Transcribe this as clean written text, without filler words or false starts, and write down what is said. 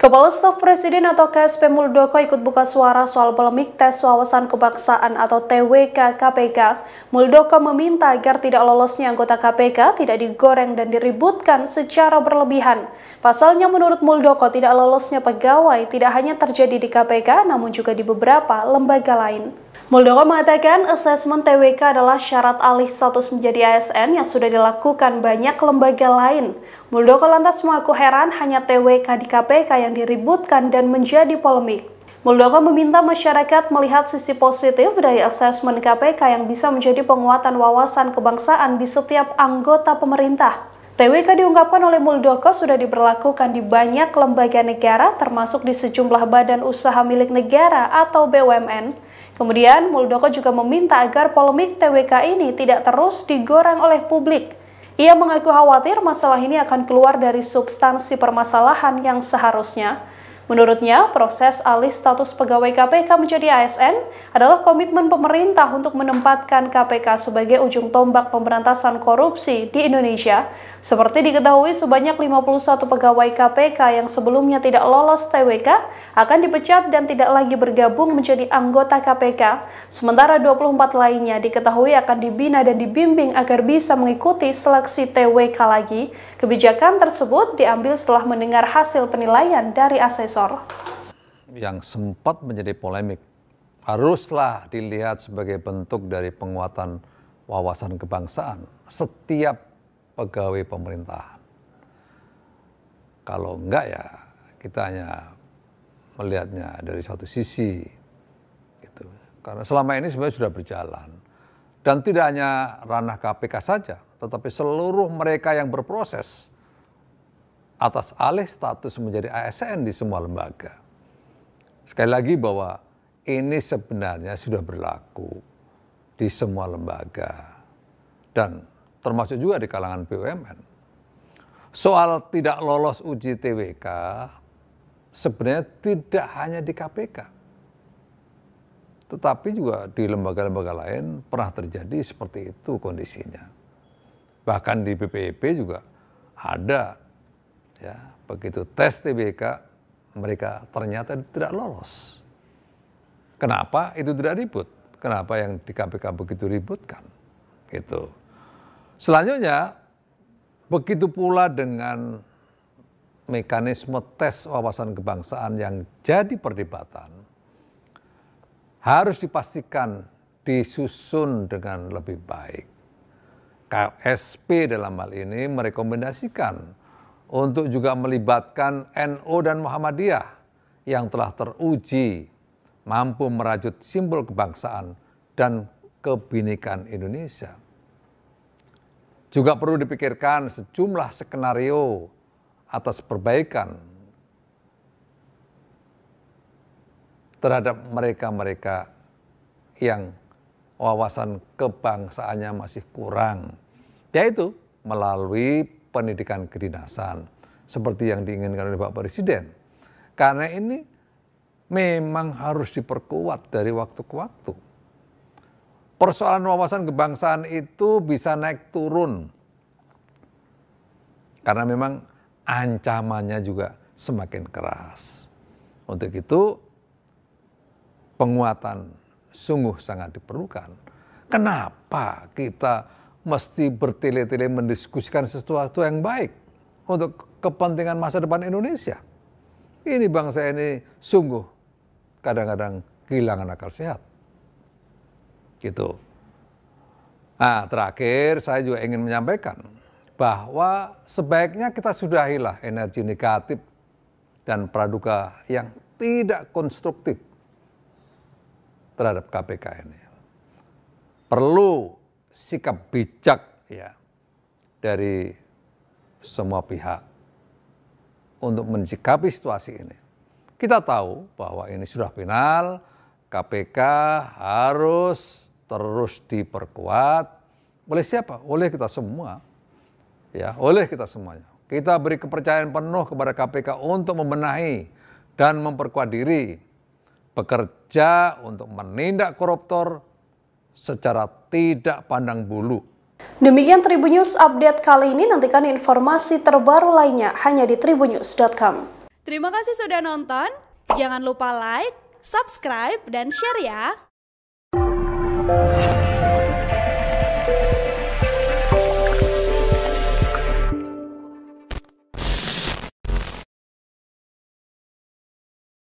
Kepala Staf Presiden atau KSP Muldoko ikut buka suara soal polemik tes wawasan kebangsaan atau TWK KPK. Muldoko meminta agar tidak lolosnya anggota KPK tidak digoreng dan diributkan secara berlebihan. Pasalnya menurut Muldoko tidak lolosnya pegawai tidak hanya terjadi di KPK namun juga di beberapa lembaga lain. Muldoko mengatakan asesmen TWK adalah syarat alih status menjadi ASN yang sudah dilakukan banyak lembaga lain. Muldoko lantas mengaku heran hanya TWK di KPK yang diributkan dan menjadi polemik. Muldoko meminta masyarakat melihat sisi positif dari asesmen KPK yang bisa menjadi penguatan wawasan kebangsaan di setiap anggota pemerintah. TWK diungkapkan oleh Muldoko sudah diberlakukan di banyak lembaga negara termasuk di sejumlah badan usaha milik negara atau BUMN. Kemudian Muldoko juga meminta agar polemik TWK ini tidak terus digoreng oleh publik. Ia mengaku khawatir masalah ini akan keluar dari substansi permasalahan yang seharusnya. Menurutnya, proses alih status pegawai KPK menjadi ASN adalah komitmen pemerintah untuk menempatkan KPK sebagai ujung tombak pemberantasan korupsi di Indonesia. Seperti diketahui, sebanyak 51 pegawai KPK yang sebelumnya tidak lolos TWK akan dipecat dan tidak lagi bergabung menjadi anggota KPK. Sementara 24 lainnya diketahui akan dibina dan dibimbing agar bisa mengikuti seleksi TWK lagi. Kebijakan tersebut diambil setelah mendengar hasil penilaian dari asesor. Yang sempat menjadi polemik haruslah dilihat sebagai bentuk dari penguatan wawasan kebangsaan setiap pegawai pemerintahan. Kalau enggak ya kita hanya melihatnya dari satu sisi gitu. Karena selama ini sebenarnya sudah berjalan dan tidak hanya ranah KPK saja, tetapi seluruh mereka yang berproses atas alih status menjadi ASN di semua lembaga. Sekali lagi bahwa ini sebenarnya sudah berlaku di semua lembaga dan termasuk juga di kalangan BUMN. Soal tidak lolos uji TWK sebenarnya tidak hanya di KPK, tetapi juga di lembaga-lembaga lain pernah terjadi seperti itu kondisinya. Bahkan di BPIP juga ada. Ya, begitu tes TWK mereka ternyata tidak lolos. Kenapa itu tidak ribut? Kenapa yang di KPK begitu ributkan? Gitu. Selanjutnya, begitu pula dengan mekanisme tes wawasan kebangsaan yang jadi perdebatan, harus dipastikan disusun dengan lebih baik. KSP dalam hal ini merekomendasikan untuk juga melibatkan NU dan Muhammadiyah yang telah teruji mampu merajut simbol kebangsaan dan kebinekaan Indonesia. Juga perlu dipikirkan sejumlah skenario atas perbaikan terhadap mereka-mereka yang wawasan kebangsaannya masih kurang, yaitu melalui pendidikan kedinasan seperti yang diinginkan oleh Pak Presiden. Karena ini memang harus diperkuat dari waktu ke waktu. Persoalan wawasan kebangsaan itu bisa naik turun karena memang ancamannya juga semakin keras. Untuk itu penguatan sungguh sangat diperlukan. Kenapa kita mesti bertele-tele mendiskusikan sesuatu yang baik untuk kepentingan masa depan Indonesia? Ini bangsa ini sungguh kadang-kadang kehilangan akal sehat. Gitu. Nah, terakhir saya juga ingin menyampaikan bahwa sebaiknya kita sudahilah energi negatif dan praduga yang tidak konstruktif terhadap KPK ini. Perlu sikap bijak ya dari semua pihak untuk mensikapi situasi ini. Kita tahu bahwa ini sudah final, KPK harus terus diperkuat oleh siapa? Oleh kita semua. Ya, oleh kita semuanya. Kita beri kepercayaan penuh kepada KPK untuk membenahi dan memperkuat diri, bekerja untuk menindak koruptor secara tidak pandang bulu. Demikian Tribun News Update kali ini, nantikan informasi terbaru lainnya hanya di tribunnews.com. Terima kasih sudah nonton. Jangan lupa like, subscribe, dan share ya.